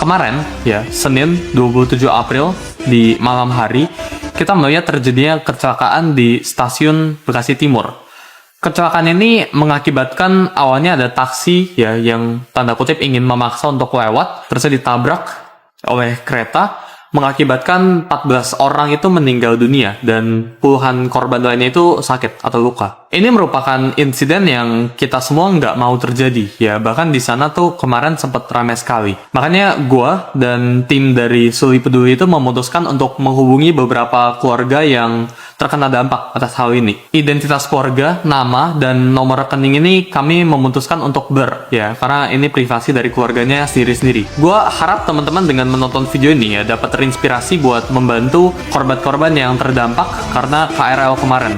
Kemarin, ya, Senin 27 April di malam hari, kita melihat terjadinya kecelakaan di stasiun Bekasi Timur. Kecelakaan ini mengakibatkan awalnya ada taksi ya yang tanda kutip ingin memaksa untuk lewat, terus ditabrak oleh kereta, mengakibatkan 14 orang itu meninggal dunia dan puluhan korban lainnya itu sakit atau luka. Ini merupakan insiden yang kita semua nggak mau terjadi ya, bahkan di sana tuh kemarin sempat ramai sekali. Makanya gua dan tim dari Suli Peduli itu memutuskan untuk menghubungi beberapa keluarga yang terkena dampak atas hal ini. Identitas keluarga, nama, dan nomor rekening ini kami memutuskan untuk blur ya, karena ini privasi dari keluarganya sendiri-sendiri. Gua harap teman-teman dengan menonton video ini ya dapat terinspirasi buat membantu korban-korban yang terdampak karena KRL kemarin.